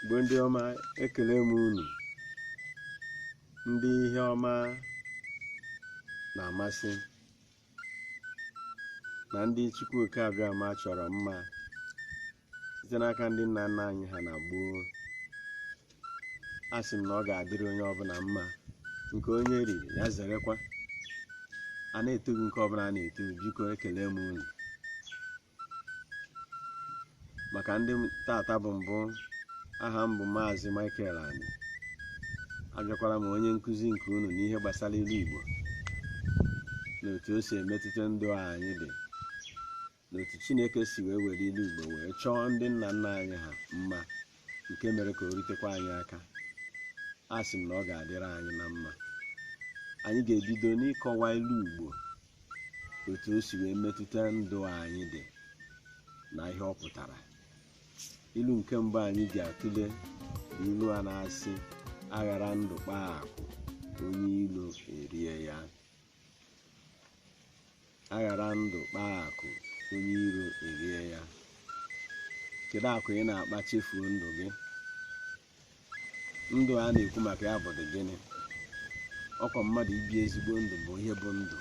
bụ ndị ọma, ekele m unu, ndị ihe ọma na-amasị na ndị Chukwuoke abịama chọrọ mma site n'aka ndị nna nna anyị ha na gboo. Asị m na ọ ga-adịrị onye ọbụla mma, nke onye riri ya zerekwa. A na-etoghị nke ọbụla a na-etoghị, biko ekele m unu. Maka ndị Tata bụ mbụ, aha m bụ Maazị Michael Ani. Abịakwara m onye nkụzi nke unu n'ihe gbasara ilu Igbo, na otu o si emetụta ndụ anyị dị, na otu Chineke si wee were ilu Igbo wee chọọ ndị nna nna anyị ha mma, nke mere ka o ritekwa anyị aka. Asị m na ọ ga-adịrị anyị na mma. Anyị ga-ebido n'ịkọwa ilu Igbo, otu o si wee metụta ndụ anyị dị na ihe ọ pụtara. Ilu nke mbụ anyị ga-atụle bụ ilu a na-asị, aghara ndụ kpaa akụ, onye ilo erie ya. Aghara ndụ kpaa akụ, onye iro erie ya. Kedu akụ ị na-akpa chefuo ndụ gị? Ndụ a na-ekwu maka ya bụ dị gịnị? Ọkwa mmadụ ibi ezigbo ndụ bụ ihe bụ ndụ.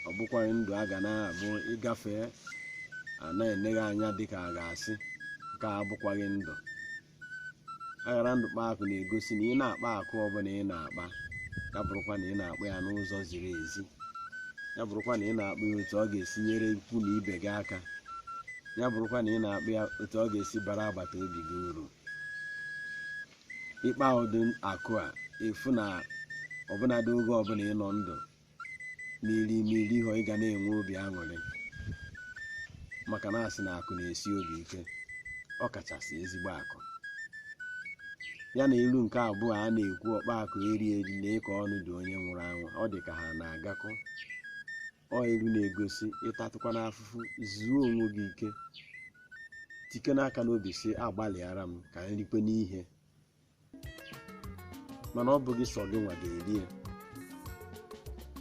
Ọ bụkwaghị ndụ a ga na-abụ ịgafe a na-enegha anya dịka a ga-asị nke a abụkwaghị ndụ. Aghara ndụ kpaa akụ na-egosi na ị na-akpa akụ ọbụla ị na-akpa, ya bụrụkwa na ị na-akpa ya n'ụzọ ziri ezi, ya bụrụkwa na ị na-akpa ya otu ọ ga-esi nyere ikwu na ibe gị aka, ya bụrụkwa na ị na-akpa ya otu ọ ga-esi bara agbata obi gị uru. Ịkpa ụdị akụ a, efu na ọbụnadị oge ọbụla ị nọ ndụ n'iri ihe ị ga na-enwe obi aṅụrị, maka na asị na akụ na-esi obi ike, ọ kachasị ezigbo akụ. Ya na ilu nke abụọ a na-ekwu, ọkpa akụ eri eri na ịkọ ọnụ dị onye nwụrụ anwụ, ọ dị ka ha na-agakọ. Ọ ilu na-egosi ịtatụkwa n'afụfụ, zuo onwe gị ike, tike n'aka n'obi si agbalịara m ka nrikwe n'ihe, mana ọ bụghị sọ gị nwa ga-eri ya,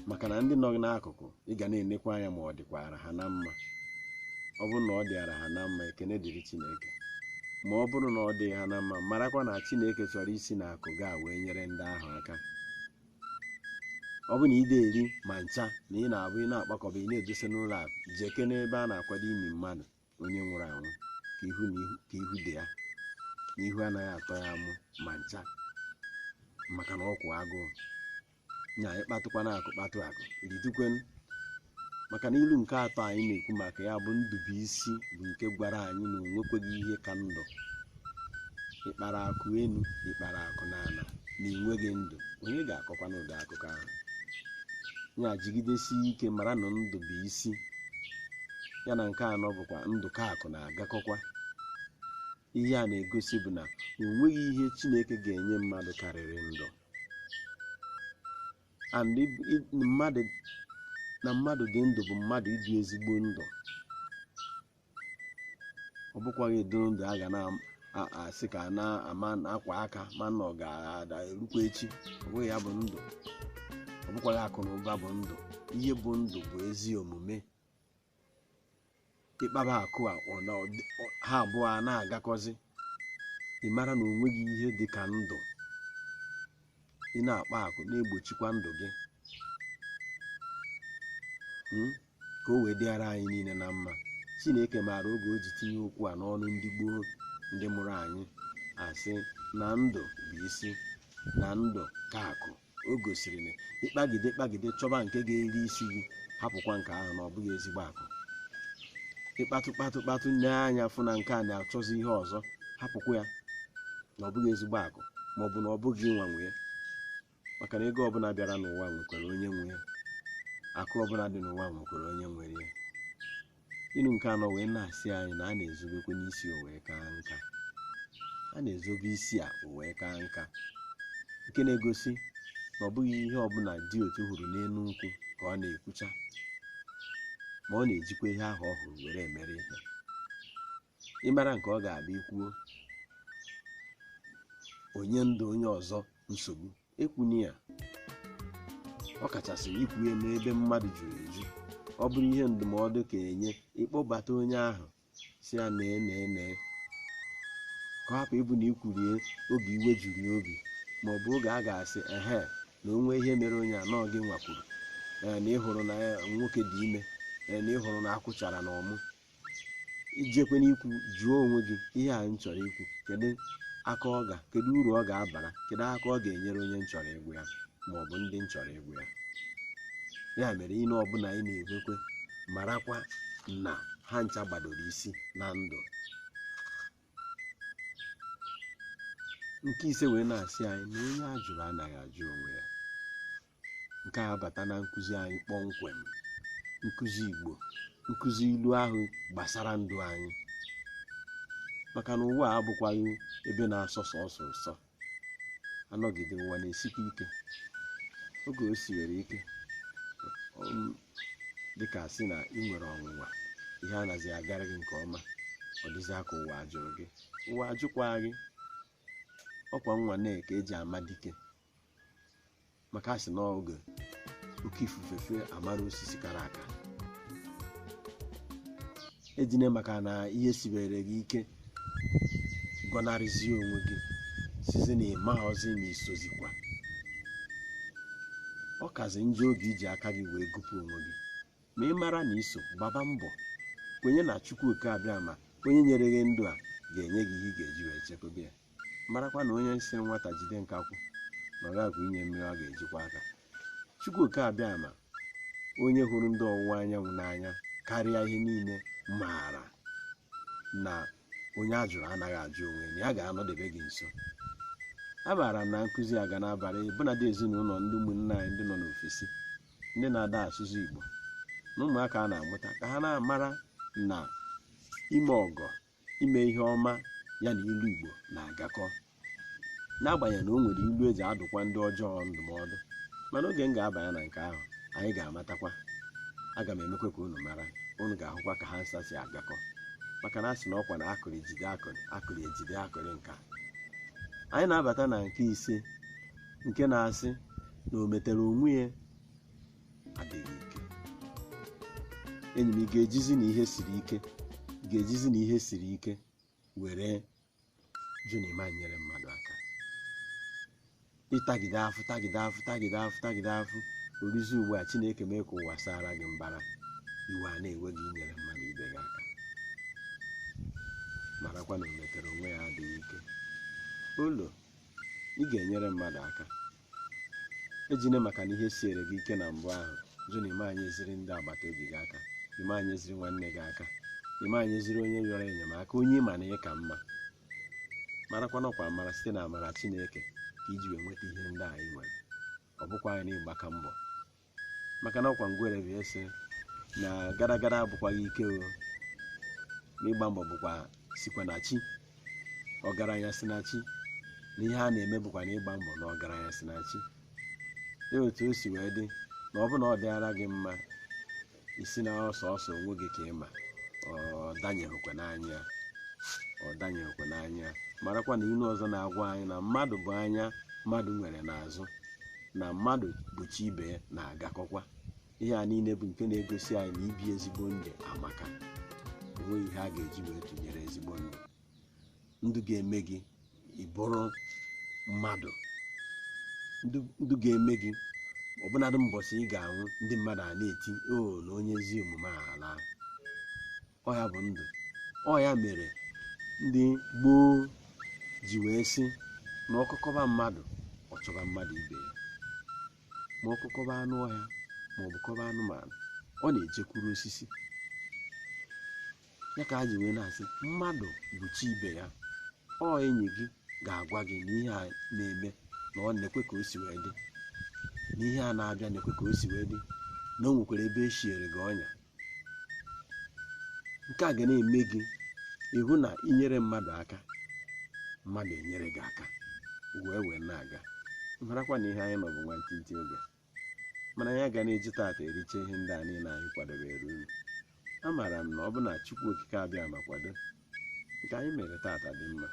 maka na ndị nọ n'akụkụ ị ga na-enekwa anya ma ọ dịkwara ha na mma. Ọ bụrụ na ọ dịara ha na mma, ekene dịrị Chineke. Ma ọ bụrụ na ọ dị ha na mma, marakwa na Chineke chọrọ isi na akụ ga wee nyere ndị ahụ aka. Ọ bụ na ide eri ma ncha na ị na-abụ ị na-akpakọba, ị na-edosa n'ụlọ akụ, jeke n'ebe a na-akwado imi mmadụ onye nwụrụ anwụ, ka ihu dị ya, na ihu anaghị atọ ya amụ ma ncha, maka na ọkwụ agụụ. Nya ịkpatụkwa na akụ kpatụ akụ ritukwen. Maka na ilu nke atọ anyị na-ekwu maka ya bụ Ndubuisi, bụ nke gwara anyị na onwekweghị ihe ka ndụ. Ịkpara akụ enu, ịkpara akụ n'ala, na inweghị ndụ, onye ga-akọkwa n'ụdị akụkọ ahụ? Ya jigidesi ike mara na Ndubuisi ya na nke anọ bụkwa ndụ ka akụ na-agakọkwa. Ihe a na-egosi bụ na onweghị ihe Chineke ga-enye mmadụ karịrị ndụ. And na mmadụ dị ndụ bụ mmadụ ịdị ezigbo ndụ. Ọ bụkwaghị edo ndụ a ga na-asị ka na-ama akwa aka ma na ọ ga-ada erukwa echi. Ọ bụghị ya bụ ndụ. Ọ bụkwaghị akụ na ụba bụ ndụ. Ihe bụ ndụ bụ ezi omume. Ịkpaba akụ a ha abụọ a na-agakọzi, ị mara na onweghị ihe dị ka ndụ. Ị na-akpa akụ na-egbochikwa ndụ gị, ka o wee dịara anyị niile na mma. Chineke maara oge o ji tinye okwu a n'ọnụ ndị gboo, ndị mụrụ anyị, asị na ndụ bụ isi, na ndụ ka akụ. O gosiri na ịkpagide chọba nke ga-eri isi gị, hapụkwa nke ahụ na ọ bụghị ezigbo akụ. Ịkpatụ n'anya fụ na nke a na-achọzi ihe ọzọ, hapụkwa ya na ọ bụghị ezigbo akụ, ma ọ bụ na ọ bụghị nwa nwe ya. Maka na ego ọbụla bịara n'ụwa nwekwara onye nwe ya, akụ ọbụla dị n'ụwa nwekwara onye nwere ya. Ilu nke anọ wee na-asị anyị na a na-ezobekwa n'isi o wee kaa nka. A na-ezobe isi a o wee kaa nka, nke na-egosi na ọ bụghị ihe ọbụla dị otu hụrụ n'elu nkwụ ka ọ na-ekwucha, ma ọ na-ejikwa ihe ahụ ọ hụrụ were emere ihe. Ịmara nke ọ ga-abịa ikwuo onye ndụ onye ọzọ nsogbu, ekwuni ya. Ọ kachasị ikwuye n'ebe mmadụ juru eju. Ọ bụrụ ihe ndụmọdụ ka enye, ịkpọbata onye ahụ si ya nee ka ọ hapụ ịbụ na ikwurie oge iwe juru ya obi, ma ọ bụ oge a ga-asị ehe na onwe ihe mere onye a nọọ gị nwakwuru, na ịhụrụ na nwoke dị ime, na ịhụrụ na akwụchara na ọmụ. Ijekwe n'ikwu, jụọ onwe gị ihe a m chọrọ ikwu, kedu aka ọ ga, kedu uru ọ ga-abara, kedu aka ọ ga-enyere onye m chọrọ ịgwụ ya ma ọ bụ ndị m chọrọ ịgwụ ya. Ya mere ine ọbụla anyị na-ekwekwe marakwa na ha ncha gbadoro isi na ndụ. Nke ise wee na-asị anyị na onye a jụrụ anaghị ajụ onwe ya. Nke a abata na nkụzi anyị kpọmkwem, nkụzi Igbo, nkụzi ilu ahụ gbasara ndụ anyị. Maka na ụwa abụkwaghị ebe na-asọ sọsọ ụsọ. Anọgide ụwa na-esikwa ike. Oge o siwere ike, dịka asị na ị nwere ọnwụnwa, ihe anaghị agara gị nke ọma, ọ dịzị aka ụwa ajụrụ gị. Ụwa ajụkwa gị. Ọkwa nwa na-eke eji ama dike, maka asị na oge oke ifufe fee amara osisi kara aka. Ejine maka na ihe sibere gị ike gọnarịzie onwe gị, sizi na ịmaghọzi ma isozikwa. Ọ kazi njọ oge iji aka gị wee gụpụ onwe gị. Ma ị mara na iso, gbaba mbọ kwenye na Chukwu oke abịa ma onye nyere gị ndụ a ga-enye gị ihe ị ga-eji wee chekwebe ya. Marakwa na onye nsị nwata jide nkakwụ na ọ ga-agụ inye mmiri ọ ga-ejikwa aka. Chukwu oke abịa ma onye hụrụ ndị ọwụwa anyanwụ n'anya karịa ihe niile maara na onye a jụrụ anaghị ajụ onwe na ya ga-anọdebe gị nso. Amaara m na nkụzi a ga na-abara bụnadị ezinụlọ ndị ụmụnne anyị ndị nọ n'ofesi, ndị na-ada asụsụ Igbo na ụmụaka a na-amụta, ka ha na-amara na ime ọgọ, ime ihe ọma ya na ilu Igbo na-agakọ. N'agbanyeghị na o nwere ilu eji adụkwa ndị ọjọọ ndụmọdụ, mana oge m ga-abanye na nke ahụ anyị ga-amatakwa. Aga m emekwe ka unu mara, unu ga-ahụkwa ka ha nsa si agakọ. Maka na asị na ọkwa na akụrụ ejide akụrụ, akụrụ ejide akụrụ nka. Anyị na-abata na nke ise, nke na-asị na o metere onwe ya adịghị ike. Enyi m, ị ga-ejizi na ihe siri ike, ị ga-ejizi na ihe siri ike were jụ na ịma nyere mmadụ aka. Ịtagide afụ tagide afụ tagide afụ tagide afụ, oruzi ugbu a Chineke mee ka ụwa sara gị mbara, iwe a na-ewe gị inyere mmadụ ibe gị aka. Marakwa na o metere onwe ya adịghị ike. Ụlọ ị ga-enyere mmadụ aka, ejine maka na ihe siere gị ike na mbụ ahụ jụ na ime anyị eziri ndị agbata obi gị aka, ime anyị eziri nwanne gị aka, ime anyị eziri onye rịọrọ enyemaka, onye ịma na ị ka mma. Marakwa na ọkwa amara site na amara Chineke ka iji wee nweta ihe ndị anyị nwere. Ọ bụkwa anyị na ịgbaka mbọ, maka na ọkwa ngwere bụ ese na gara gara abụkwaghị ike o, na ịgba mbọ bụkwa sikwa na chi. Ọgaranya si na chi, na ihe a na-eme bụkwa na ịgba mbọ na ọgaranya si na chi. Otu o si wee dị na ọ bụ na ọ dịara gị mma isi na ọsọ onwe gị ka ịma, ọ danyeghịkwa n'anya, ọ danyeghịkwa n'anya. Marakwa na ilu ọzọ na-agwa anyị na mmadụ bụ anya mmadụ nwere n'azụ, na mmadụ bụchi ibe ya na-agakọkwa. Ihe a niile bụ nke na-egosi anyị na ibi ezigbo ndụ amaka. Enweghị ihe a ga-eji wee tụnyere ezigbo ndụ. Ndụ ga-eme gị ị bụrụ mmadụ, ndụ ga-eme gị ọbụnadị mbọsị ị ga-anwụ ndị mmadụ a na-eti o na onye ezi omume ala. Ọ ya bụ ndụ. Ọ ya mere ndị gboo ji wee sị na ọkụkọba mmadụ ọ chọba mmadụ ibe ya, ma ọkụkọba anụ ọhịa ma ọ bụ kọba anụmanụ ọ na-ejekwuru osisi. Ya ka ha ji wee na-asị mmadụ bụ chi ibe ya. Ọ enyi gị ga-agwa gị na ihe a na-eme na ọ na-ekwe ka o si wee dị, na ihe a na-abịa na-ekwe ka o si wee dị, na o nwekwara ebe echiere gị ọnya. Nke a ga na-eme gị ịhụ na inyere mmadụ aka, mmadụ enyere gị aka, wee na-aga. Marakwa na ihe anyị nọ bụ nwantịntị oge, mana ya ga na-eji tata eriche ihe ndị a niile anyị kwadobere unu. Amaara m na ọ bụ na Chukwu okike abịa ma kwado, nke anyị mere tata dị mma,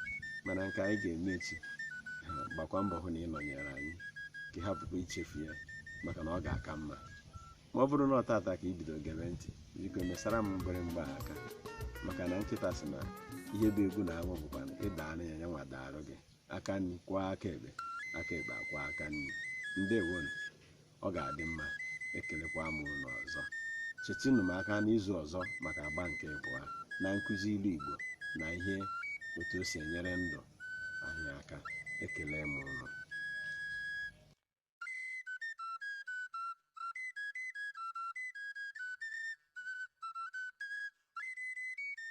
mana nke anyị ga-eme echi, gbakwa mbọ hụ na ị nọnyere anyị, ka ị hapụkwa ichefu ya, maka na ọ ga-aka mma. Ma ọ bụrụ na ọ tata ka ị bido gebe ntị, biko mesara m mgbịrịmgba aka, maka na nkịta sị na ihe bụ egwu na-agwụ bụkwa ịdara ya nyanwa darụ gị aka nri kwa aka ekpe akwa aka nri. Ndewonu, ọ ga-adị mma. Ekelekwa m unu ọzọ. Chetinụ m aka n'izu ọzọ maka agba nke abụọ na nkụzi ilu Igbo na ihe otu o si enyere ndụ anyị aka. Ekele m unu.